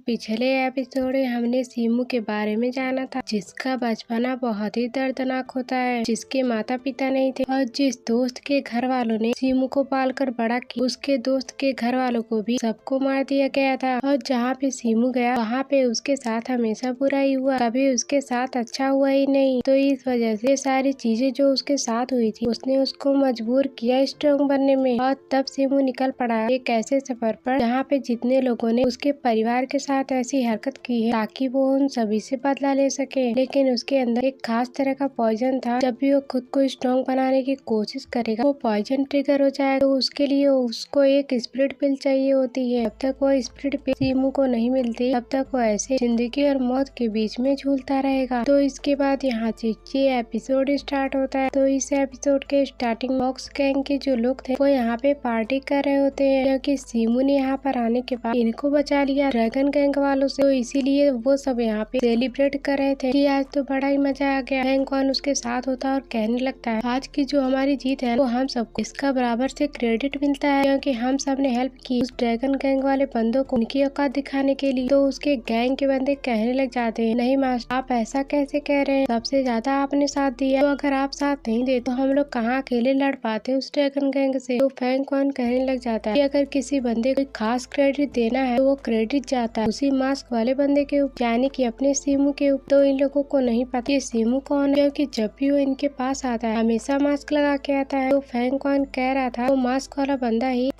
पिछले एपिसोड में हमने सीमू के बारे में जाना था, जिसका बचपना बहुत ही दर्दनाक होता है, जिसके माता पिता नहीं थे और जिस दोस्त के घर वालों ने सीमू को पालकर बड़ा किया, उसके दोस्त के घर वालों को भी सबको मार दिया गया था। और जहाँ पे सीमू गया वहाँ पे उसके साथ हमेशा बुरा ही हुआ, कभी उसके साथ अच्छा हुआ ही नहीं। तो इस वजह से सारी चीजें जो उसके साथ हुई थी उसने उसको मजबूर किया स्ट्रॉन्ग बनने में। और तब सीमू निकल पड़ा एक ऐसे सफर पर जहाँ पे जितने लोगों ने उसके परिवार के साथ ऐसी हरकत की है ताकि वो उन सभी से बदला ले सके, लेकिन उसके अंदर एक खास तरह का पॉइजन था। जब भी वो खुद को स्ट्रॉन्ग बनाने की कोशिश करेगा वो पॉइजन ट्रिगर हो जाए, तो उसके लिए उसको एक स्पिरिट पिल चाहिए होती है। जब तक वो स्पिरिट पिल सीमू को नहीं मिलती तब तक वो ऐसे जिंदगी और मौत के बीच में झूलता रहेगा। तो इसके बाद यहाँ से ये एपिसोड स्टार्ट होता है। तो इस एपिसोड के स्टार्टिंग फॉक्स गैंग के जो लोग थे वो यहाँ पे पार्टी कर रहे होते हैं, क्योंकि सीमू ने यहाँ पर आने के बाद इनको बचा लिया ड्रैगन गैंग वालों से। तो इसीलिए वो सब यहाँ पे सेलिब्रेट कर रहे थे कि आज तो बड़ा ही मजा आ गया। हैंकॉन उसके साथ होता है और कहने लगता है आज की जो हमारी जीत है वो हम सबको इसका बराबर से क्रेडिट मिलता है, क्योंकि हम सब ने हेल्प की उस ड्रैगन गैंग वाले बंदों को उनकी औकात दिखाने के लिए। तो उसके गैंग के बंदे कहने लग जाते हैं नहीं मास्टर, आप ऐसा कैसे कह रहे हैं, सबसे ज्यादा आपने साथ दिया, तो अगर आप साथ नहीं दे तो हम लोग कहाँ अकेले लड़ पाते उस ड्रैगन गैंग से। तो हैंकॉन कहने लग जाता है कि अगर किसी बंदे को खास क्रेडिट देना है तो वो क्रेडिट जाता है उसी मास्क वाले बंदे के ऊपर, यानी कि अपने सीमू के ऊपर। तो इन लोगों को नहीं पता ये सीमू कौन है, क्योंकि जब भी वो इनके पास आता है हमेशा मास्क लगा के आता है। तो हैंकॉन कह रहा था वो मास्क वाला बंदा ही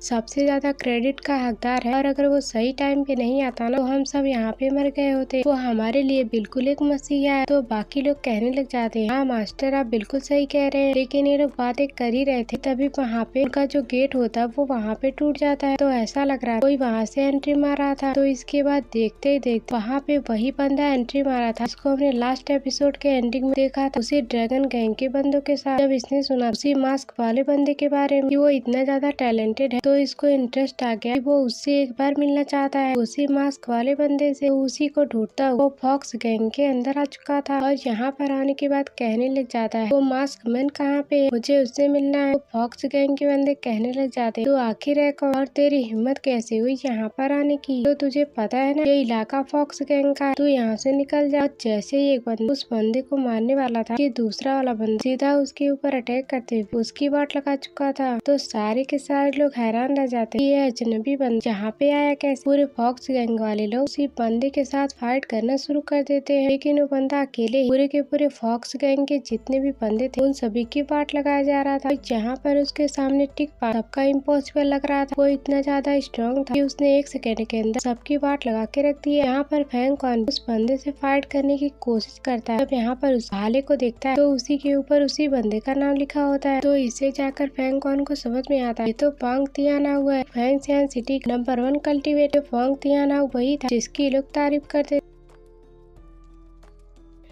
सबसे ज्यादा क्रेडिट का हकदार है, और अगर वो सही टाइम पे नहीं आता ना तो हम सब यहाँ पे मर गए होते। वो हमारे लिए बिल्कुल एक मसीहा है। तो बाकी लोग कहने लग जाते हैं हाँ मास्टर आप बिल्कुल सही कह रहे हैं, लेकिन ये लोग बातें कर ही रहे थे तभी वहाँ पे उनका जो गेट होता है वो वहाँ पे टूट जाता है। तो ऐसा लग रहा है कोई वहाँ से एंट्री मार रहा था। तो इसके बाद देखते ही देखते वहाँ पे वही बंदा एंट्री मारा था जिसको हमने लास्ट एपिसोड के एंडिंग में देखा था, उसी ड्रैगन गैंग के बंदों के साथ। जब इसने सुना उसी मास्क वाले बंदे के बारे में कि वो इतना ज्यादा टैलेंटेड है, तो इसको इंटरेस्ट आ गया। वो उससे एक बार मिलना चाहता है उसी मास्क वाले बंदे से। उसी को ढूंढता वो फॉक्स गैंग के अंदर आ चुका था, और यहाँ पर आने के बाद कहने लग जाता है वो मास्क मैन कहाँ पे है, मुझे उससे मिलना है। फॉक्स गैंग के बंदे कहने लग जाते तो आखिर है कौन और तेरी हिम्मत कैसे हुई यहाँ पर आने की, तो तुझे पता है ना ये इलाका फॉक्स गैंग का है, तू यहाँ से निकल जा। जैसे ही एक बंदा उस बंदे को मारने वाला था कि दूसरा वाला बंदा सीधा उसके ऊपर अटैक करते हुए उसकी बाट लगा चुका था। तो सारे के सारे लोग हैरान रह जाते ये अजनबी बंदा जहाँ पे आया कैसे। पूरे फॉक्स गैंग वाले लोग उसी बंदे के साथ फाइट करना शुरू कर देते हैं, लेकिन वो बंदा अकेले ही पूरे के पूरे फॉक्स गैंग के जितने भी बंदे थे उन सभी की बाट लगाया जा रहा था। जहाँ पर उसके सामने टिक पा सबका इम्पॉसिबल लग रहा था। वो इतना ज्यादा स्ट्रॉन्ग था कि उसने एक सेकेंड के अंदर सबकी बाट लगा के रख दी है। यहाँ पर हैंकॉन उस बंदे से फाइट करने की कोशिश करता है। जब यहाँ पर उस भाले को देखता है तो उसी के ऊपर उसी बंदे का नाम लिखा होता है। तो इसे जाकर हैंकॉन को समझ में आता है ये तो पांग तियाना हुआ है। फैंगसियान सिटी नंबर 1 कल्टीवेटर फांग तियाना वही था जिसकी लोग तारीफ करते।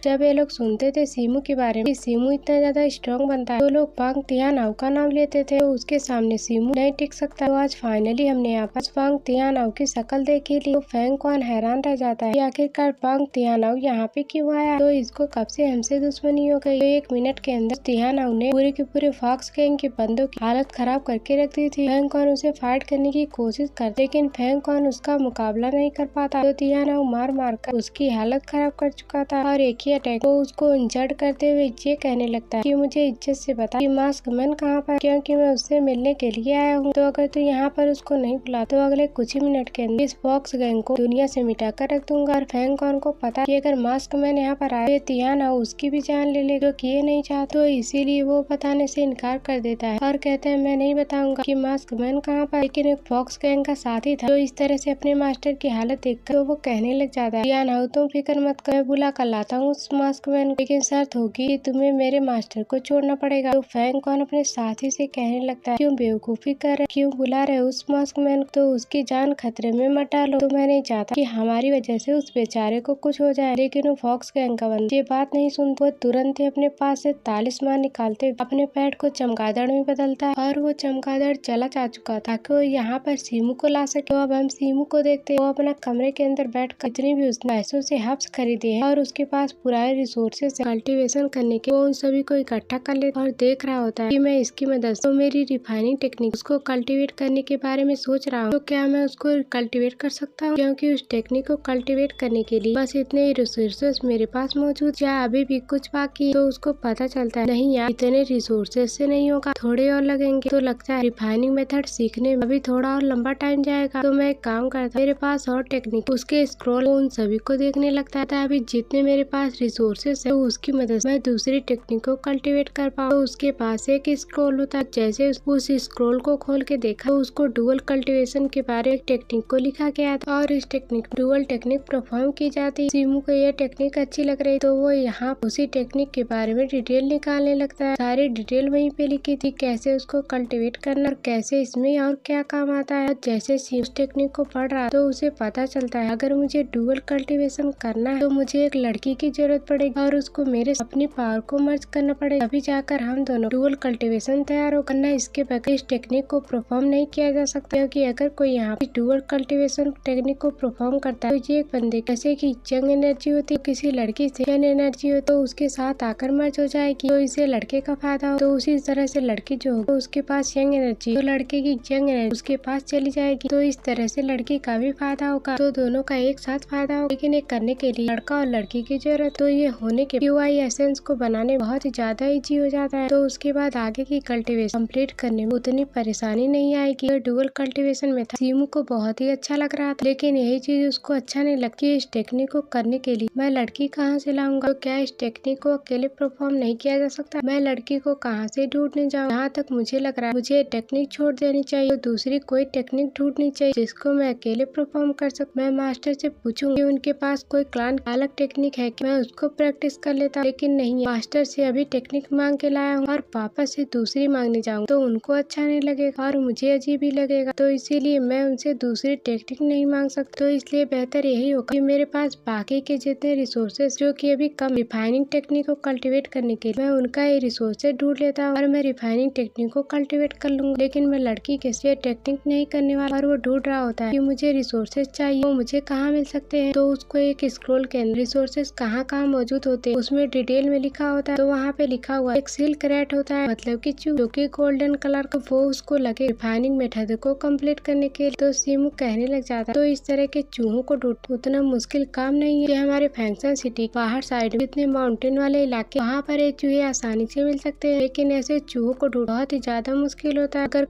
जब ये लोग सुनते थे सीमू के बारे में सीमू इतना ज्यादा स्ट्रॉन्ग बनता है तो लोग पांग तियानाव का नाम लेते थे। तो उसके सामने सीमू नहीं टिक सकता। तो आज फाइनली हमने यहाँ पर पांग तियानाव की शक्ल देखी ली। तो हैंकॉन हैरान रह जाता है कि आखिरकार पांग तियानाव यहाँ पे क्यों आया, तो इसको कब से हमसे दुश्मनी हो गई। तो 1 मिनट के अंदर तियानाव ने पूरे के पूरे फॉक्स गैंग के बंदों की हालत खराब करके रख दी थी। हैंकॉन उसे फाइट करने की कोशिश कर लेकिन हैंकॉन उसका मुकाबला नहीं कर पाता। तो तियानाव मार मार कर उसकी हालत खराब कर चुका था, और एक अटैक को उसको इंजर्ड करते हुए ये कहने लगता है कि मुझे इज्जत से बता कि मास्क मैन कहाँ पर, क्योंकि मैं उससे मिलने के लिए आया हूँ। तो अगर तू यहाँ पर उसको नहीं बुला तो अगले कुछ ही मिनट के अंदर इस फॉक्स गैंग को दुनिया से मिटा कर रख दूंगा। और हैंकॉन को पता कि अगर मास्क मैन यहाँ पर आए तो तियाना उसकी भी जान ले ले, जो किए नहीं चाहता। तो इसीलिए वो बताने से इनकार कर देता है और कहता है मैं नहीं बताऊंगा कि मास्क मैन कहाँ पर। लेकिन एक फॉक्स गैंग का साथी था जो इस तरह से अपने मास्टर की हालत देखकर तो वो कहने लग जाता है तियाना तुम फिक्र मत कर, बुला कर लाता हूँ मास्क मैन, लेकिन शर्त होगी कि तुम्हें मेरे मास्टर को छोड़ना पड़ेगा। तो हैंकॉन अपने साथी से कहने लगता है क्यों बेवकूफी कर रहे, क्यों बुला रहे उस मास्क मैन, तो उसकी जान खतरे में मत डालो। तो मैं नहीं चाहता कि हमारी वजह से उस बेचारे को कुछ हो जाए। लेकिन वो फॉक्स गैंग का बंदा ये बात नहीं सुनता। वो तुरंत ही अपने पास से तालिस्मान निकालते हुए अपने पैड को चमगादड़ में बदलता है, और वो चमगादड़ चला जा चुका था कि वो यहाँ पर सीमू को ला सके। तो अब हम सीमू को देखते वो अपना कमरे के अंदर बैठ कर जितनी भी उसने पैसों से हब्स खरीदे है और उसके पास पुराने रिसोर्सेस कल्टीवेशन करने के वो उन सभी को इकट्ठा कर लेता और देख रहा होता है कि मैं इसकी मदद से तो मेरी रिफाइनिंग टेक्निक उसको कल्टीवेट करने के बारे में सोच रहा हूँ, तो क्या मैं उसको कल्टीवेट कर सकता हूँ? क्योंकि उस टेक्निक को कल्टीवेट करने के लिए बस इतने ही रिसोर्सेस मेरे पास मौजूद, या अभी भी कुछ बाकी? तो उसको पता चलता है नहीं यार, इतने रिसोर्सेस से नहीं होगा, थोड़े और लगेंगे। तो लगता है रिफाइनिंग मेथड सीखने में अभी थोड़ा और लंबा टाइम जाएगा। तो मैं एक काम करता, मेरे पास और टेक्निक उसके स्क्रॉल उन सभी को देखने लगता है अभी जितने मेरे पास रिसोर्सेस है, तो उसकी मदद से मैं दूसरी टेक्निक को कल्टीवेट कर पाऊँ। तो उसके पास एक स्क्रॉल होता है, जैसे उस स्क्रॉल को खोल के देखा तो उसको डुअल कल्टीवेशन के बारे में टेक्निक को लिखा गया था और इस टेक्निक डुअल टेक्निक परफॉर्म की जाती है। सीमू को यह टेक्निक अच्छी लग रही तो वो यहाँ उसी टेक्निक के बारे में डिटेल निकालने लगता है। सारी डिटेल वहीं पे लिखी थी, कैसे उसको कल्टीवेट करना और कैसे इसमें और क्या काम आता है। जैसे उस टेक्निक को पढ़ रहा तो उसे पता चलता है अगर मुझे डुअल कल्टीवेशन करना है तो मुझे एक लड़की की जरूरत पड़ेगी और उसको मेरे अपनी पावर को मर्ज करना पड़ेगा, अभी जाकर हम दोनों डुअल कल्टीवेशन तैयार हो करना। इसके बगैर इस टेक्निक को परफॉर्म नहीं किया जा सकता, क्योंकि अगर कोई यहाँ पे डुअल कल्टीवेशन टेक्निक को परफॉर्म करता है तो ये एक बंदे जैसे कि यंग एनर्जी होती है, किसी लड़की से यंग एनर्जी हो तो उसके साथ आकर मर्ज हो जाएगी, तो इसे लड़के का फायदा हो। तो उसी तरह से लड़की जो हो उसके पास यंग एनर्जी तो लड़के की यंग एनर्जी उसके पास चली जाएगी, तो इस तरह से लड़की का भी फायदा होगा, तो दोनों का एक साथ फायदा होगा। लेकिन ये करने के लिए लड़का और लड़की की जरूरत, तो ये होने के QI एसेंस को बनाने बहुत ही ज्यादा इजी हो जाता है। तो उसके बाद आगे की कल्टीवेशन कंप्लीट करने में उतनी परेशानी नहीं आएगी। डुअल कल्टीवेशन में था सीमू को बहुत ही अच्छा लग रहा था, लेकिन यही चीज उसको अच्छा नहीं लगती। इस टेक्निक को करने के लिए मैं लड़की कहाँ से लाऊंगा? तो क्या इस टेक्निक को अकेले परफॉर्म नहीं किया जा सकता? मैं लड़की को कहाँ से ढूंढने जाऊँ? यहाँ तक मुझे लग रहा है मुझे टेक्निक छोड़ देनी चाहिए, तो दूसरी कोई टेक्निक ढूंढनी चाहिए जिसको मैं अकेले परफॉर्म कर सकूँ। मैं मास्टर से पूछूंगी कि उनके पास कोई क्लान अलग टेक्निक है कि मैं उसको प्रैक्टिस कर लेता, लेकिन नहीं, मास्टर से अभी टेक्निक मांग के लाया हूँ और पापा से दूसरी मांगने जाऊँ तो उनको अच्छा नहीं लगेगा और मुझे अजीब ही लगेगा, तो इसीलिए मैं उनसे दूसरी टेक्निक नहीं मांग सकती। तो इसलिए बेहतर यही होगा कि मेरे पास बाकी के जितने रिसोर्सेज जो कि अभी कम रिफाइनिंग टेक्निक को कल्टीवेट करने के लिए मैं उनका ये रिसोर्सेज ढूंढ लेता हूँ और मैं रिफाइनिंग टेक्निक को कल्टीवेट कर लूंगा। लेकिन मैं लड़की के लिए टेक्निक नहीं करने वाला और वो ढूंढ रहा होता है कि मुझे रिसोर्सेज चाहिए, वो मुझे कहाँ मिल सकते हैं। तो उसको एक स्क्रॉल के अंदर रिसोर्सेज कहाँ कहाँ मौजूद होते हैं उसमें डिटेल में लिखा होता है। तो वहाँ पे लिखा हुआ एक सिल्क रैट होता है, मतलब कि जो कि गोल्डन कलर का, वो उसको लगे रिफाइनिंग मेथड को कंप्लीट करने के लिए। तो सीमू कहने लग जाता है तो इस तरह के चूहों को ढूंढना उतना मुश्किल काम नहीं है। हमारे फैंक्शन सिटी बाहर साइड में इतने माउंटेन वाले इलाके वहाँ पर ये चूहे आसानी से मिल सकते हैं, लेकिन ऐसे चूहों को ढूंढना बहुत ही ज्यादा मुश्किल होता है। अगर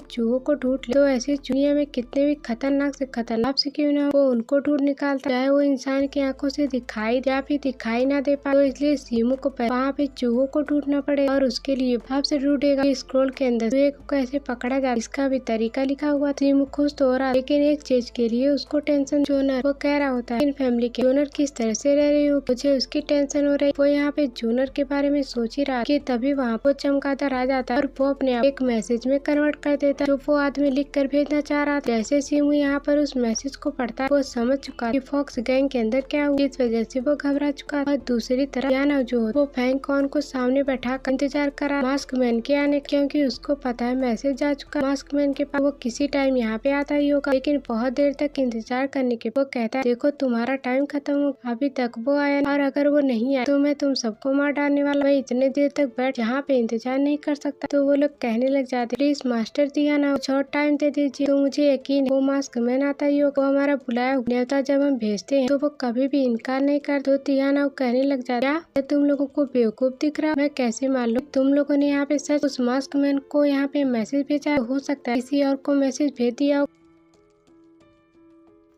चूहों को ढूंढ ले तो ऐसी दुनिया में कितने भी खतरनाक से खतरनाक से क्यों ना हो, वो उनको ढूंढ निकालता, चाहे वो इंसान की आंखों से दिखाई या फिर दिखाई ना दे पाए। तो इसलिए सीमू को वहाँ पे चूहों को ढूंढना पड़ेगा और उसके लिए भाव से ढूंढेगा स्क्रॉल के अंदर चूहे को कैसे पकड़ा जाए, इसका भी तरीका लिखा हुआ। सीमू खुश तो हो रहा, लेकिन एक चीज के लिए उसको टेंशन। जोनर वो कह रहा होता है इन फैमिली के जोनर किस तरह से रह रही हो, मुझे उसकी टेंशन हो रही। वो यहाँ पे जोनर के बारे में सोच ही रहा कि तभी वहाँ पर चमगादड़ आ जाता है और वो अपने आप एक मैसेज में कन्वर्ट कर देता जो वो आदमी लिख कर भेजना चाह रहा था। जैसे सीमू यहाँ पर उस मैसेज को पढ़ता है वो समझ चुका कि फॉक्स गैंग के अंदर क्या हुआ, इस वजह से वो घबरा चुका। और दूसरी तरफ याना जो वो फैंकॉन को सामने बैठा कर इंतजार करा मास्क मैन के आने, क्योंकि उसको पता है मैसेज जा चुका मास्क मैन के पास, वो किसी टाइम यहाँ पे आता ही होगा। लेकिन बहुत देर तक इंतजार करने के वो कहता है देखो तुम्हारा टाइम खत्म हो, अभी तक वो आया और अगर वो नहीं आया तो मैं तुम सबको मार डालने वाला, मैं इतने देर तक बैठ यहाँ पे इंतजार नहीं कर सकता। तो वो लोग कहने लग जाते प्लीज मास्टर दिया ना कुछ और टाइम दे दीजिए। तो मुझे यकीन है वो मास्क मैन आता ही होगा, वो हमारा बुलाया न्योता जब हम भेजते हैं तो वो कभी भी इनकार नहीं कर। तो तियाना कहने लग जाता क्या तुम लोगों को बेवकूफ दिख रहा, मैं कैसे मान लूं तुम लोगों ने यहाँ पे सच उस मास्क मैन को यहाँ पे मैसेज भेजा, हो सकता है किसी और को मैसेज भेज दिया हो,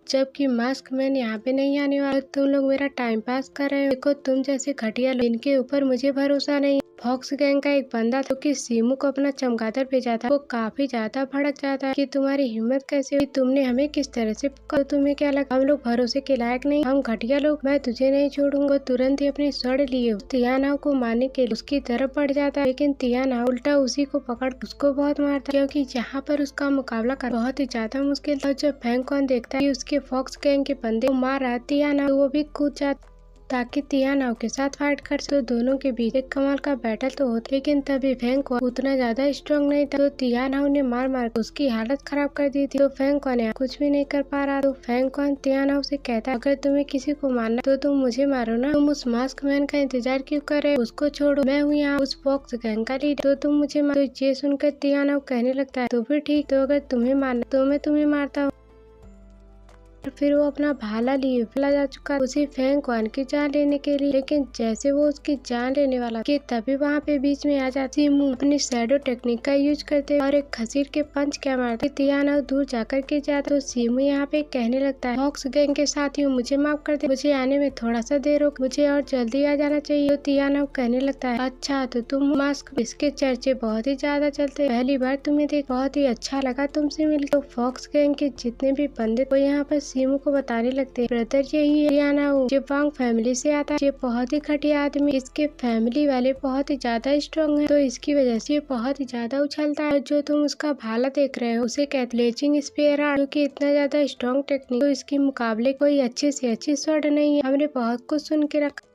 जबकि मास्क मैन यहाँ पे नहीं आने वाला। तुम लोग मेरा टाइम पास कर रहे हो, देखो तुम जैसे घटिया लोग इनके ऊपर मुझे भरोसा नहीं। फॉक्स गैंग का एक बंदा था कि सीमू को अपना चमगादड़ भेजा था, वो काफी ज्यादा भड़क जाता है कि तुम्हारी हिम्मत कैसे हुई, तुमने हमें किस तरह से पकड़ा, तुम्हें क्या लगा हम लोग भरोसे के लायक नहीं, हम घटिया लोग, मैं तुझे नहीं छोड़ूंगा। वो तुरंत ही अपने स्वर्ण लिए तियाना को मारने के उसकी तरफ बढ़ जाता है, लेकिन तियाना उल्टा उसी को पकड़ उसको बहुत मारता, क्योंकि यहाँ पर उसका मुकाबला कर बहुत ही ज्यादा मुश्किल था। जब फैंकॉन देखता है उसके फॉक्स गैंग के बंदे को मार रहा तियाना, तो वो भी कूद जाता ताकि तियानाओ के साथ फाइट कर सके। तो दोनों के बीच एक कमाल का बैटल तो होता, लेकिन तभी फेंगक्वान उतना ज्यादा स्ट्रॉन्ग नहीं था। तो तियानाओ ने मार मार उसकी हालत खराब कर दी थी। तो फेंगक्वान कुछ भी नहीं कर पा रहा। तो फेंगक्वान तियानाओ से कहता है, अगर तुम्हें किसी को मारना तो तुम मुझे मारो ना, तुम उस मास्क मैन का इंतजार क्यों कर रहे हो? उसको छोड़ो, मैं हूँ यहाँ उस फॉक्स गैंग का लीडर, तो तुम मुझे मारो। तो ये सुनकर तियानाओ कहने लगता है, तो फिर ठीक, तो अगर तुम्हें मारना तो मैं तुम्हें मारता हूँ। फिर वो अपना भाला लिए चला जा चुका उसी फेंगक्वान की जान लेने के लिए। लेकिन जैसे वो उसकी जान लेने वाला कि तभी वहाँ पे बीच में आ जाती सीमू अपनी शैडो टेक्निक का यूज करते और एक खसीर के पंच क्या मारते तियानाओ दूर जाकर के जाता। तो सीमू यहाँ पे कहने लगता है, फॉक्स गैंग के साथियों मुझे माफ कर दे, मुझे आने में थोड़ा सा देर हो, मुझे और जल्दी आ जाना चाहिए। तो तियानाओ कहने लगता है, अच्छा तो तुम मास्क, इसके चर्चे बहुत ही ज्यादा चलते, पहली बार तुम्हें देख, बहुत ही अच्छा लगा तुमसे मिल। तो फॉक्स गैंग के जितने भी बंदे वो यहाँ पर सीमू को बताने लगते, ब्रदर यही है तियानाओ, ये वांग फैमिली से आता है, ये बहुत ही घटिया आदमी, इसके फैमिली वाले बहुत ही ज्यादा स्ट्रॉन्ग है, तो इसकी वजह से ये बहुत ही ज्यादा उछलता है। जो तुम उसका भाला देख रहे हो उसे कहते ब्लीचिंग स्पेयर आर्ट, जो कि इतना ज्यादा स्ट्रॉन्ग टेक्निक, तो इसके मुकाबले कोई अच्छी से अच्छी स्वॉर्ड नहीं है। हमने बहुत कुछ सुन के रखा,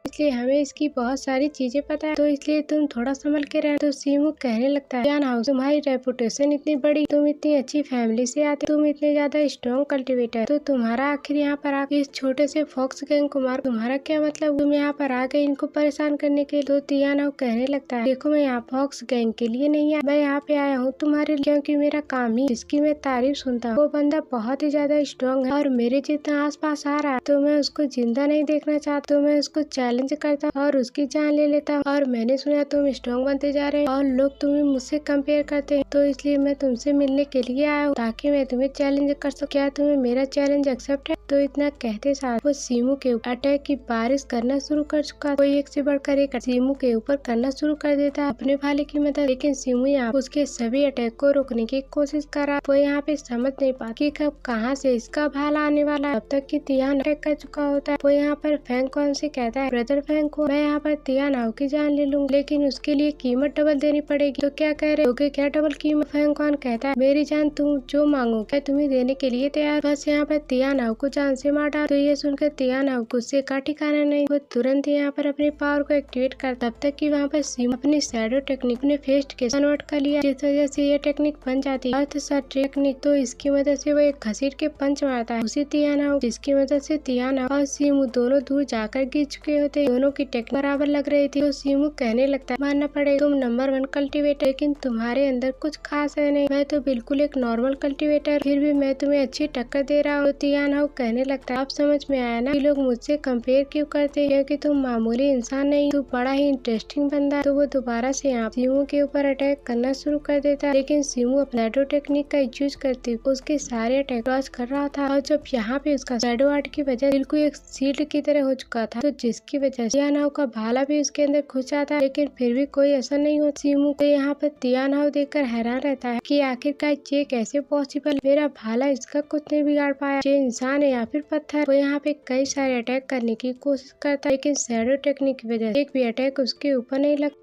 इसलिए हमें इसकी बहुत सारी चीजें पता है, तो इसलिए तुम थोड़ा संभल के रहना। तो सीमू कहने लगता है, तियानाओ तुम्हारी रेपुटेशन इतनी बड़ी, तुम इतनी अच्छी फैमिली से आते, तुम इतने ज्यादा स्ट्रॉन्ग कल्टिवेटर, तो तुम्हारा आखिर यहाँ पर आके इस छोटे से फॉक्स गैंग को मार, तुम्हारा क्या मतलब? तुम यहाँ पर आ गए इनको परेशान करने के लिए। तो तियानाओ कहने लगता है, देखो मैं यहाँ फॉक्स गैंग के लिए नहीं आया, मैं यहाँ पे आया हूँ तुम्हारे लिए, क्योंकि मेरा काम ही जिसकी मैं तारीफ सुनता हूँ वो बंदा बहुत ही ज्यादा स्ट्रॉन्ग है और मेरे जितना आस पास आ रहा है, तो मैं उसको जिंदा नहीं देखना चाहता, तो मैं उसको चैलेंज करता और उसकी जान ले लेता। और मैंने सुना तुम स्ट्रॉन्ग बनते जा रहे हो और लोग तुम्हें मुझसे कंपेयर करते हैं, तो इसलिए मैं तुमसे मिलने के लिए आया हूँ ताकि मैं तुम्हें चैलेंज कर सकूं। क्या तुम्हें मेरा चैलेंज एक्सेप्ट है? तो इतना कहते साथ वो सीमू के अटैक की बारिश करना शुरू कर चुका, कोई एक से बढ़कर एक सीमू के ऊपर करना शुरू कर देता अपने भाले की मदद। लेकिन सीमू यहाँ उसके सभी अटैक को रोकने की कोशिश कर रहा, वो यहाँ पे समझ नहीं पा कि कब कहाँ से इसका भाला आने वाला, तब तक कि तियानाओ अटैक कर चुका होता है। वो यहाँ पर फेंगक्वान से कहता है, ब्रदर फेंगक्वान, मैं यहाँ पर तियानाओ की जान ले लूंगा, लेकिन उसके लिए कीमत डबल देनी पड़ेगी। तो क्या कह रहे हो, क्या डबल कीमत? फेंगक्वान कहता है, मेरी जान तुम जो मांगो मैं तुम्हें देने के लिए तैयार, बस यहाँ पर तियानाओ को जान से मार डाल। तो ये सुनकर तियानाओ गुस्से का ठिकाना नहीं, वो तुरंत यहाँ पर अपनी पावर को एक्टिवेट कर, तब तक कि वहाँ पर सीमू अपनी शैडो टेक्निक अपने फेस्ट के कन्वर्ट कर लिया, जिस वजह से ये टेक्निक बन जाती है अर्थ शट टेक्निक। तो इसकी मदद से वो एक खसीर के पंच मारता है उसी तियानाओ, जिसकी मदद से तियानाओ और सीमू दोनों दूर जाकर गिर चुके होते, दोनों की टेक्निक बराबर लग रही थी। तो सीमू कहने लगता है, मानना पड़ेगा तुम नंबर 1 कल्टिवेटर, लेकिन तुम्हारे अंदर कुछ खास है नहीं, मैं तो बिल्कुल एक नॉर्मल कल्टिवेटर, फिर भी मैं तुम्हें अच्छी टक्कर दे रहा हूँ। तो तियानाओ कहने लगता है, अब समझ में आया ना कि लोग मुझसे कंपेयर क्यों करते हैं, क्योंकि तुम मामूली इंसान नहीं, तू बड़ा ही इंटरेस्टिंग बंदा है। तो वो दोबारा से यहाँ सीमू के ऊपर अटैक करना शुरू कर देता है, लेकिन सीमू अपना शैडो टेक्निक का यूज करते हुए उसके सारे अटैक डॉज कर रहा था। और जब यहाँ पे उसका शैडो आर्ट की वजह बिल्कुल एक शील्ड की तरह हो चुका था, तो जिसकी वजह से तियानाओ का भाला भी उसके अंदर घुस जाता है, लेकिन फिर भी कोई असर नहीं होता। सीमू को यहाँ पर तियानाओ देखकर हैरान रहता है कि आखिरकार ये कैसे पॉसिबल, मेरा भाला इसका कुछ नहीं बिगाड़ पाया, ये इंसान है या फिर पत्थर। वो यहाँ पे कई सारे अटैक करने की कोशिश करता है, लेकिन शैडो टेक्निक की वजह से एक भी अटैक उसके ऊपर नहीं लगता,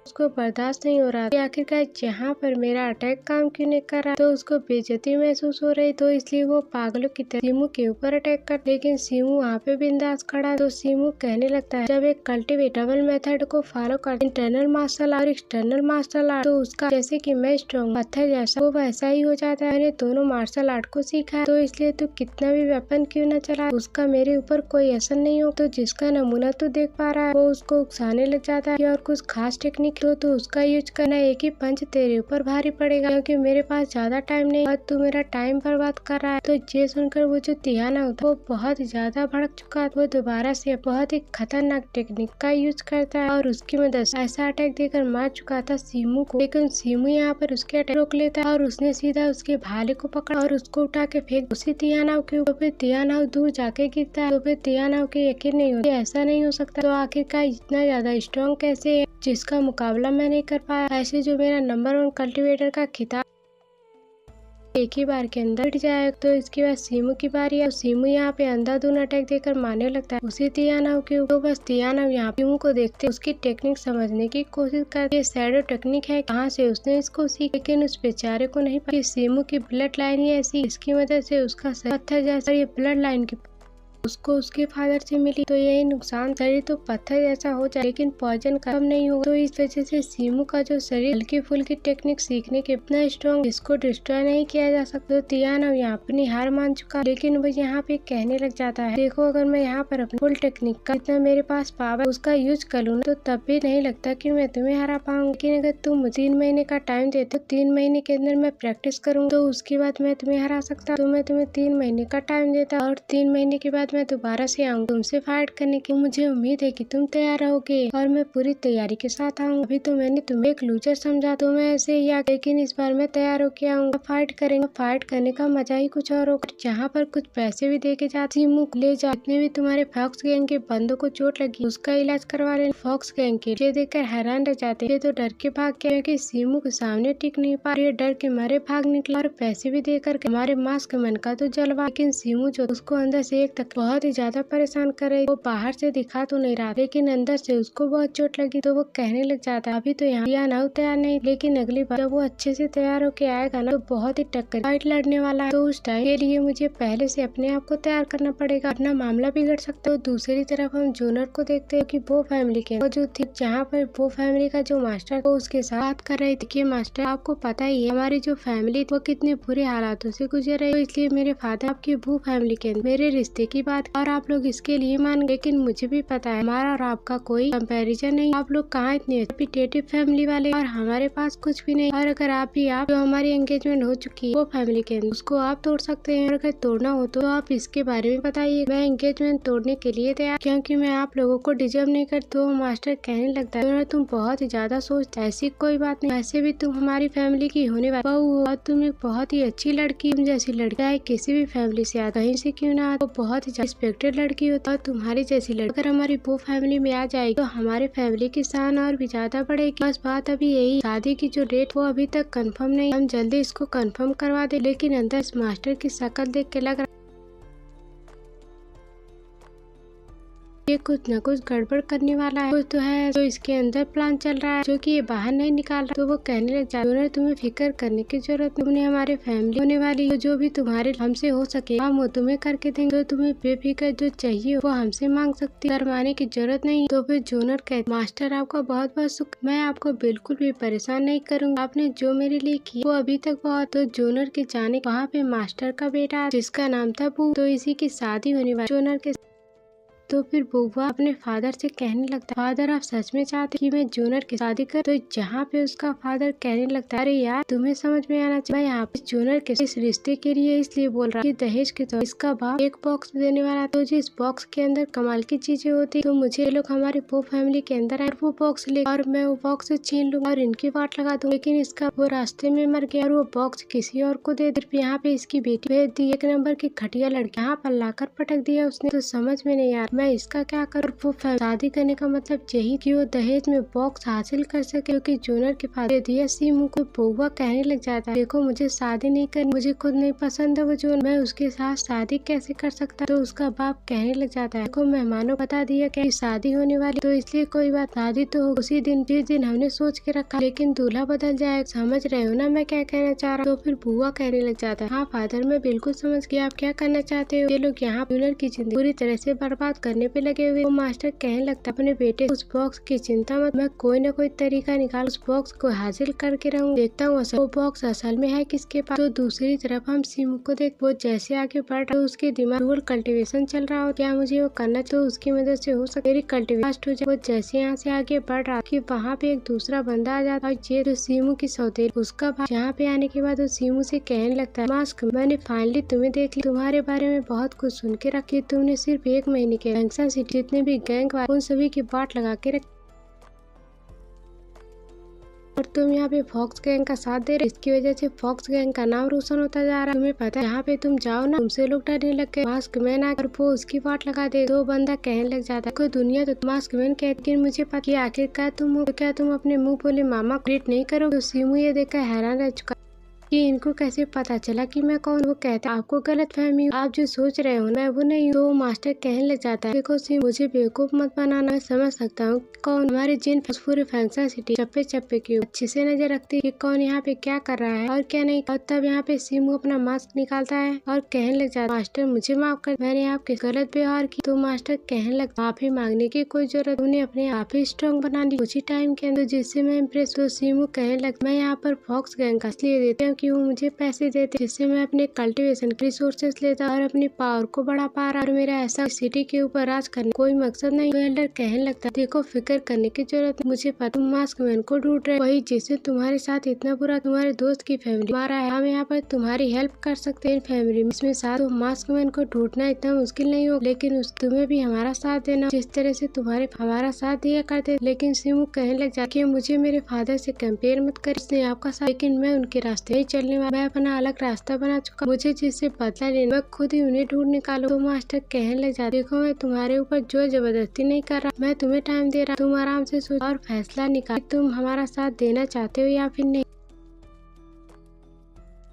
उसको बर्दाश्त नहीं हो रहा कि आखिरकार यहाँ पर मेरा अटैक काम क्यों नहीं कर रहा। तो उसको बेइज्जती महसूस हो रही, तो इसलिए वो पागलों की तरह सीमू के ऊपर अटैक कर, लेकिन सीमू वहाँ पे बिंदास खड़ा। तो सीमू कहने लगता है, जब एक कल्टिवेटेबल मेथड को फॉलो कर इंटरनल मार्शल और एक्सटर्नल मार्शल आर्ट, तो उसका जैसे कि मैं स्ट्रॉन्ग पत्थर जैसा वो वैसा ही हो जाता है। मैंने दोनों मार्शल आर्ट को सीखा है, तो इसलिए तू कितना भी वेपन क्यों न चला, उसका मेरे ऊपर कोई असर नहीं हो। तो जिसका नमूना तू देख पा रहा है वो उसको उकसाने लग जाता है और कुछ खास टेक्निक तो उसका यूज करना, एक ही पंच तेरे ऊपर भारी पड़ेगा, क्योंकि मेरे पास ज्यादा टाइम नहीं और तू मेरा टाइम बर्बाद कर रहा है। तो ये सुनकर वो जो तियानाओ था वो बहुत ज्यादा भड़क चुका, वो दोबारा से बहुत ही खतरनाक टेक्निक का यूज करता है और उसकी मदद से ऐसा अटैक देकर मार चुका था सीमू को, लेकिन सीमू यहाँ पर उसके अटैक रोक लेता है और उसने सीधा उसके भाले को पकड़ा और उसको उठा के फेंक उसी तियानाओ के ऊपर। फिर तियानाओ दूर जाके गिरता है, तो फिर तियानाओ के यकीन नहीं होता, ऐसा नहीं हो सकता, तो आखिरकार इतना ज्यादा स्ट्रॉन्ग कैसे है जिसका मुकाबला मैं नहीं कर पाया। ऐसे जो मेरा नंबर 1 कल्टिवेटर का खिताब एक ही बार के अंदर उठ जाए। तो इसके बाद सीमू की बारी है। सीमू यहाँ पे अंधाधुन अटैक देकर मारने लगता है उसी तियाना के ऊपर। तो बस तियाना यहाँ सीमू को देखते उसकी टेक्निक समझने की कोशिश करती है। शैडो टेक्निक है, कहाँ से उसने इसको सीखी, लेकिन उस बेचारे को नहीं पता सीमू की ब्लड लाइन ही ऐसी, इसकी वजह से उसका पत्थर जैसा ये ब्लड लाइन की उसको उसके फादर से मिली। तो यही नुकसान, शरीर तो पत्थर जैसा हो जाए लेकिन पॉइजन कम नहीं होगा। तो इस वजह से सीमू का जो शरीर हल्की फुल्की टेक्निक सीखने के इतना स्ट्रॉन्ग, इसको डिस्ट्रॉय नहीं किया जा सकता। तो तियाना यहाँ अपनी हार मान चुका, लेकिन वो यहाँ पे कहने लग जाता है देखो अगर मैं यहाँ पर अपनी फुल टेक्निक का इतना मेरे पास पावर उसका यूज कर लूँ तो तब भी नहीं लगता कि मैं तुम्हें हरा पाऊंगा। लेकिन अगर तुम 3 महीने का टाइम देते हो, 3 महीने के अंदर मैं प्रैक्टिस करूँ तो उसके बाद मैं तुम्हें हरा सकता। तो मैं तुम्हें 3 महीने का टाइम देता और 3 महीने के बाद मैं दोबारा से आऊँ तुमसे फाइट करने की। मुझे उम्मीद है कि तुम तैयार रहोगे और मैं पूरी तैयारी के साथ आऊँगा। अभी तो मैंने तुम्हें एक लूजर समझा, तो मैं ऐसे ही लेकिन इस बार मैं तैयार होके आऊँगा, फाइट करेंगे। फाइट करने का मजा ही कुछ और होगा, जहाँ पर कुछ पैसे भी दे के जाते सीमू ले जा। जितने भी तुम्हारे फॉक्स गैंग के बंदों को चोट लगी उसका इलाज करवा लेना। फॉक्स गैंग के ये देखकर हैरान रह जाते, ये तो डर के भाग गए कि सीमू के सामने टिक नहीं पा रही, डर के मारे भाग निकला और पैसे भी देकर हमारे मास्क मैन का तो जलवा। लेकिन सीमू जो उसको अंदर से एक तक बहुत ही ज्यादा परेशान करे, वो बाहर से दिखा तो नहीं रहा लेकिन अंदर से उसको बहुत चोट लगी। तो वो कहने लग जाता है अभी तो यहाँ ना तैयार नहीं, लेकिन अगली बार जब वो अच्छे से तैयार होके आएगा ना तो बहुत ही टक्कर फाइट लड़ने वाला है। तो उस टाइम के लिए मुझे पहले से अपने आप को तैयार करना पड़ेगा, अपना मामला बिगड़ सकता है। तो दूसरी तरफ हम जूनर को देखते हैं कि वो फैमिली के मौजूद थी, जहाँ पर वो फैमिली का जो मास्टर वो उसके साथ बात कर रहे थे कि मास्टर आपको पता ही है हमारी जो फैमिली वो कितने बुरे हालातों से गुजर रही है, तो इसलिए मेरे फादर आपकी वो फैमिली के मेरे रिश्ते की बात और आप लोग इसके लिए मान गए। लेकिन मुझे भी पता है हमारा और आपका कोई कंपैरिजन नहीं, आप लोग कहाँ इतने रिपीटेटिव फैमिली वाले और हमारे पास कुछ भी नहीं। और अगर आप भी आप जो हमारी एंगेजमेंट हो चुकी है वो फैमिली के अंदर उसको आप तोड़ सकते हैं, और अगर तोड़ना हो तो आप इसके बारे में बताइए। मैं एंगेजमेंट तोड़ने के लिए तैयार, क्योंकि मैं आप लोगों को डिजर्व नहीं करती। तो मास्टर कहने लगता है तुम बहुत ही ज्यादा सोचते, ऐसी कोई बात नहीं, ऐसे भी तुम हमारी फैमिली की होने वाली बहू हो और तुम एक बहुत ही अच्छी लड़की, तुम जैसी लड़का है किसी भी फैमिली से कहीं से क्यों ना वो बहुत ही रिस्पेक्टेड लड़की हो, और तुम्हारी जैसी लड़की अगर हमारी वो फैमिली में आ जाएगी तो हमारे फैमिली की शान और भी ज्यादा बढ़ेगी। बस बात अभी यही, शादी की जो डेट वो अभी तक कंफर्म नहीं, हम जल्दी इसको कंफर्म करवा दे। लेकिन अंदर इस मास्टर की शक्ल देख के लग रहा ये कुछ न कुछ गड़बड़ करने वाला है, कुछ तो है जो इसके अंदर प्लान चल रहा है जो कि ये बाहर नहीं निकाल रहा। तो वो कहने लग जाता है तुम्हें फिक्र करने की जरूरत, तुमने हमारे फैमिली होने वाली तो जो भी तुम्हारे हमसे हो सके हम वो तुम्हें करके देंगे, तो तुम्हें बेफिक्र जो चाहिए वो हमसे मांग सकती, शर्माने की जरूरत नहीं। तो फिर जूनर कहते मास्टर आपका बहुत बहुत शुक्र, मैं आपको बिल्कुल भी परेशान नहीं करूँगा, आपने जो मेरे लिए किया वो अभी तक बहुत। तो जूनर के जाने वहाँ पे मास्टर का बेटा जिसका नाम था बू, तो इसी की शादी होने वाली जूनर के। तो फिर बुआ अपने फादर से कहने लगता है फादर आप सच में चाहते कि मैं जूनर की शादी कर। तो जहाँ पे उसका फादर कहने लगता है अरे यार तुम्हें समझ में आना चाहिए, मैं यहाँ पे जूनर के इस रिश्ते के लिए इसलिए बोल रहा हूँ दहेज के तौर इसका बाप एक बॉक्स देने वाला, तो जिस बॉक्स के अंदर कमाल की चीजें होती तो मुझे लोग हमारे वो फैमिली के अंदर आए वो बॉक्स ले और मैं वो बॉक्स छीन लूँ और इनकी वाट लगा दूँ। लेकिन इसका वो रास्ते में मर गया और वो बॉक्स किसी और को दे सिर्फ यहाँ पे इसकी बेटी भेज दी, एक नंबर की घटिया लड़की यहाँ पर लाकर पटक दिया उसने। तो समझ में नहीं यार मैं इसका क्या करूँ। वो शादी करने का मतलब यही कि वो दहेज में बॉक्स हासिल कर सके, क्योंकि जूनर के फादर दिया सीमू को। बुआ कहने लग जाता है देखो मुझे शादी नहीं करनी, मुझे खुद नहीं पसंद है वो जो मैं उसके साथ शादी कैसे कर सकता। तो उसका बाप कहने लग जाता है देखो मेहमानों बता दिया कि शादी होने वाली तो इसलिए कोई बात, शादी तो उसी दिन जिस दिन हमने सोच के रखा, लेकिन दूल्हा बदल जाए, समझ रहे हो ना मैं क्या कहना चाह रहा हूँ। तो फिर बुआ कहने लग जाता है हाँ फादर मैं बिल्कुल समझ गया आप क्या करना चाहते हो, ये लोग यहाँ जूनर की जिंदगी पूरी तरह से बर्बाद करने पे लगे हुए। वो मास्टर कहने लगता अपने बेटे उस बॉक्स की चिंता मत, मैं कोई न कोई तरीका निकाल उस बॉक्स को हासिल करके रहूं, देखता हूँ वो बॉक्स असल में है किसके पास। तो दूसरी तरफ हम सीमू को देख वो जैसे आगे बढ़ रहा है उसके दिमाग में कल्टीवेशन चल रहा हो, क्या मुझे वो करना तो उसकी मदद से हो सके मेरी कल्टीवेशन हो जाए। वो जैसे यहाँ से आगे बढ़ रहा कि वहाँ पे एक दूसरा बंदा आ जाता है, ये जो सीमू की सौतेली उसका भाई। यहाँ पे आने के बाद वो सीमू से कहने लगता है मास्क मैंने फाइनली तुम्हें देख लिया, तुम्हारे बारे में बहुत कुछ सुन के रखी, तुमने सिर्फ 1 महीने के गैंगस्टर सिटी जितने भी गैंग उन सभी की बाट लगा के रख और तुम यहाँ पे फॉक्स गैंग का साथ दे रहे, इसकी वजह से फॉक्स गैंग का नाम रोशन होता जा रहा है। तुम्हें पता है यहाँ पे तुम जाओ ना तुमसे लोग डरने लग गए, मास्क मैन आकर वो उसकी बाट लगा दे। तो बंदा कहने लग जाता है दुनिया तो मास्क मैन कहती, लेकिन मुझे पता कि आखिरकार तुम हो, तो क्या तुम अपने मुंह बोले मामा को ट्रीट नहीं करो। तो सीमू ये देखकर हैरान रह चुका कि इनको कैसे पता चला कि मैं कौन। वो कहता है आपको गलत फहमी, आप जो सोच रहे हो मैं वो नहीं हूँ। तो मास्टर कहने लग जाता है देखो सीमू, मुझे बेवकूफ मत बनाना, मैं समझ सकता हूँ कौन हमारे जिन पूरे फैंक्शन सिटी चप्पे चप्पे की अच्छे से नजर रखती है कौन यहाँ पे क्या कर रहा है और क्या नहीं। और तब यहाँ पे सीमू अपना मास्क निकालता है और कहने लग जाता है मास्टर मुझे माफ कर, मैंने आपके गलत व्यवहार की। तो मास्टर कहने लग माफी मांगने की कोई जरूरत, उन्हें अपने आप ही स्ट्रॉन्ग बना ली कुछ ही टाइम के अंदर, जिससे मैं इम्प्रेस। तो सीमू कहने लग मैं यहाँ पर फॉक्स गैंग का इसलिए देते हैं कि वो मुझे पैसे देते जिससे मैं अपने कल्टीवेशन रिसोर्सेज लेता और अपनी पावर को बढ़ा पा रहा और मेरा ऐसा सिटी के ऊपर राज करने कोई मकसद नहीं। तो एल्डर कहने लगता देखो फिक्र करने की जरूरत नहीं, मुझे पता तुम मास्क मैन को ढूंढ रहे वही जिससे तुम्हारे साथ इतना बुरा तुम्हारे दोस्त की फैमिली मारा है। हम यहाँ पर तुम्हारी हेल्प कर सकते हैं फैमिली में इसमें साथ। तो मास्क मैन को ढूंढना इतना मुश्किल नहीं हो, लेकिन तुम्हें भी हमारा साथ देना जिस तरह से तुम्हारे हमारा साथ दिया करते। लेकिन सीमू कहने लग जा कि मुझे मेरे फादर से कंपेयर मत कर, इसने आपका साथ, लेकिन मैं उनके रास्ते नहीं चलने वाला, मैं अपना अलग रास्ता बना चुका, मुझे जिससे बदला लेना मैं खुद ही उन्हें ढूंढ निकालू। तो मास्टर कहने लग जा देखो मैं तुम्हारे ऊपर जोर जबरदस्ती नहीं कर रहा, मैं तुम्हें टाइम दे रहा, तुम आराम से सोच और फैसला निकाल तुम हमारा साथ देना चाहते हो या फिर नहीं।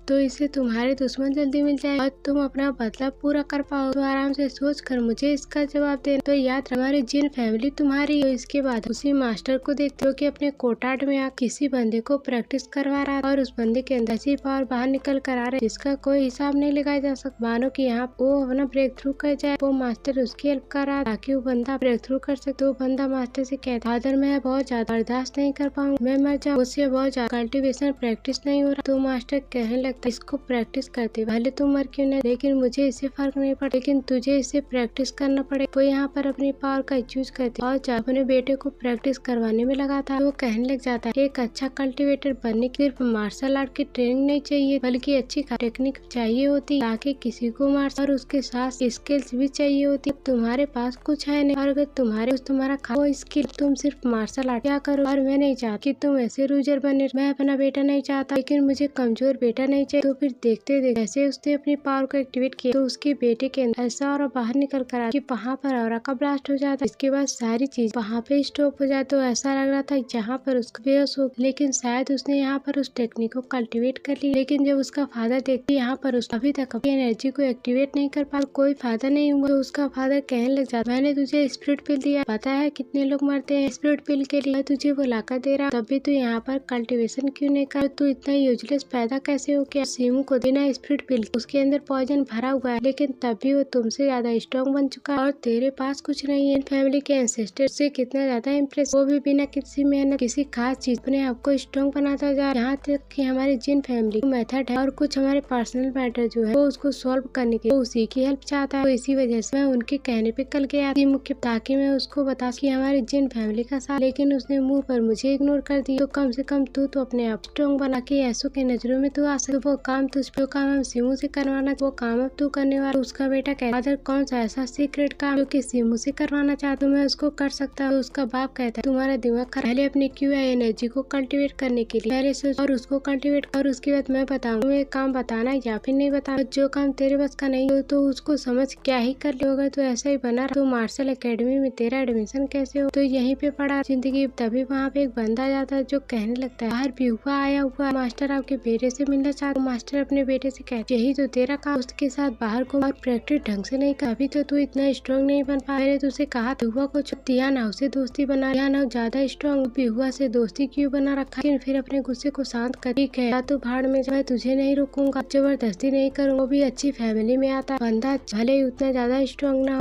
तो इससे तुम्हारे दुश्मन जल्दी मिल जाए और तुम अपना बदला पूरा कर पाओ। तो आराम से सोच कर मुझे इसका जवाब देना। तो याद हमारी जिन फैमिली तुम्हारी हो। इसके बाद उसी मास्टर को देखते हो कि अपने कोटाट में आकर किसी बंदे को प्रैक्टिस करवा रहा है और उस बंदे के अंदर ऐसी पावर बाहर निकल कर आ रहा है जिसका कोई हिसाब नहीं लगाया जा सकता। मानो कि यहाँ वो अपना ब्रेक थ्रू कर जाए, वो मास्टर उसकी हेल्प कर रहा है ताकि वो बंदा ब्रेक थ्रू कर सके। वो बंदा मास्टर से कहता फादर मैं बहुत ज्यादा बर्दाश्त नहीं कर पाऊंगा, मैं मर जाऊँ, मुझसे बहुत ज्यादा कल्टीवेशन प्रैक्टिस नहीं हो रहा। तो मास्टर कहने लगता इसको प्रैक्टिस करते भले तुम मर क्यों नहीं, लेकिन मुझे इससे फर्क नहीं पड़ता, लेकिन तुझे इसे प्रैक्टिस करना पड़े। वो यहाँ पर अपनी पावर का यूज करते और अपने बेटे को प्रैक्टिस करवाने में लगा था। वो कहने लग जाता है एक अच्छा कल्टीवेटर बनने के सिर्फ मार्शल आर्ट की ट्रेनिंग नहीं चाहिए बल्कि अच्छी टेक्निक चाहिए होती ताकि किसी को मार, और उसके साथ स्किल्स भी चाहिए होती। तुम्हारे पास कुछ है नहीं और अगर तुम्हारा वो स्किल तुम सिर्फ मार्शल आर्ट क्या करो। और मैं नहीं चाहती कि तुम ऐसे लूजर बने, मैं अपना बेटा नहीं चाहता, लेकिन मुझे कमजोर बेटा नहीं चाहिए। तो फिर देखते जैसे उसने अपनी पावर को एक्टिवेट किया तो उसके बेटे के अंदर ऐसा और बाहर निकल कर आया कि वहाँ पर ऑरा का ब्लास्ट हो जाता। इसके बाद सारी चीज वहाँ पे स्टॉप हो जाए। तो ऐसा लग रहा था जहाँ पर उसको बेहोश हो, लेकिन शायद उसने यहाँ पर उस टेक्निक को कल्टीवेट कर ली। लेकिन जब उसका फादर देखती यहाँ पर उस अभी तक अपनी एनर्जी को एक्टिवेट नहीं कर पा, कोई फायदा नहीं हुआ। तो उसका फादर कहने लग जाता मैंने तुझे स्पिरिट पिल दिया, पता है कितने लोग मरते हैं स्पिरिट पिल के लिए, तुझे वो लाकर दे रहा, तब भी तू यहाँ पर कल्टीवेशन क्यों नहीं कर, तू इतना यूजलेस पैदा कैसे हो गया। सीमू को देना स्पिरिट पिल, उसके अंदर पॉइजन भरा हुआ है, लेकिन तब भी वो तुमसे ज्यादा स्ट्रॉन्ग बन चुका है और तेरे पास कुछ नहीं है। फैमिली के एंसेस्टर से कितना ज्यादा इम्प्रेस, वो भी बिना किसी मेहनत किसी खास चीज अपने आप को स्ट्रॉन्ग बनाता जा। यहाँ तक कि हमारी जिन फैमिली मेथड है और कुछ हमारे पर्सनल मैटर जो है वो उसको सॉल्व करने के उसी की हेल्प चाहता है। तो इसी वजह से मैं उनके कहने पे कल गया थी मुख्य ताकि मैं उसको बता कि हमारी जिन फैमिली का साथ, लेकिन उसने मुंह पर मुझे इग्नोर कर दी। तो कम से कम तू तो अपने आप स्ट्रॉन्ग बना के ऐसो के नजरों में तू आ सके। वो काम तुझ पे काम हम सीमू से करवाना, वो काम अब तू करने वाला। उसका बेटा कहता फादर कौन सा ऐसा सीक्रेट काम जो कि सीमू से करवाना चाहता हूँ मैं उसको कर सकता हूँ। उसका बाप कहता है तुम्हारा दिमाग खराब, पहले अपनी क्यू है एनर्जी को कल्टीवेट करने के लिए पहले से और उसको कल्टीवेट कर, उसके बाद मैं बताऊँ तुम्हें काम बताना या फिर नहीं बताना। जो काम तेरे बस का नहीं हो तो उसको समझ क्या ही कर लोगे। तो ऐसा ही बना तो मार्शल एकेडमी में तेरा एडमिशन कैसे हो। तो यहीं पे पढ़ा जिंदगी। तभी वहाँ पे एक बंदा जाता है जो कहने लगता है बाहर भी हुआ आया हुआ मास्टर आपके बेटे से मिलना चाहता। मास्टर अपने बेटे से कहते यही तो तेरा काम, उसके साथ बाहर को और प्रैक्टिस ढंग से नहीं कर, अभी तो तू इतना स्ट्रॉन्ग नहीं बन पाया। मैंने तुझसे कहा हुआ को तियाना से दोस्ती बना, तियाना ज्यादा स्ट्रॉन्ग बिहुआ से दोस्ती क्यों बना रखा। लेकिन फिर अपने गुस्से को शांत कर ठीक है तो भाड़ में मैं तुझे नहीं रोकूंगा, जबरदस्ती नहीं करूँगा। वो भी अच्छी फैमिली में आता बंदा भले ही उतना ज्यादा स्ट्रॉन्ग ना।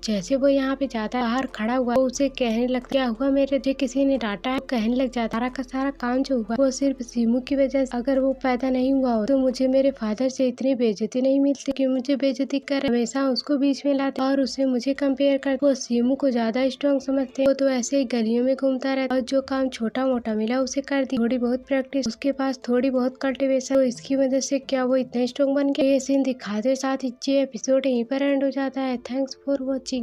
जैसे वो यहाँ पे जाता है बाहर खड़ा हुआ वो उसे कहने लगता क्या हुआ मेरे लिए किसी ने डांटा है। कहने लग जाता सारा का सारा काम जो हुआ वो सिर्फ सीमू की वजह से, अगर वो पैदा नहीं हुआ हो तो मुझे मेरे फादर से इतनी बेइज्जती नहीं मिलती कि मुझे बेइज्जती कर हमेशा उसको बीच में लाते और उससे मुझे कंपेयर कर। वो सीमू को ज्यादा स्ट्रॉन्ग समझते वो तो ऐसे ही गलियों में घूमता रहता और जो काम छोटा मोटा मिला उसे कर दी। थोड़ी बहुत प्रैक्टिस उसके पास थोड़ी बहुत कल्टिवेशन, तो इसकी वजह से क्या वो इतना स्ट्रॉन्ग बन गया। ये सीन दिखाते साथ ये एपिसोड यहीं पर एंड हो जाता है। Thanks for watching.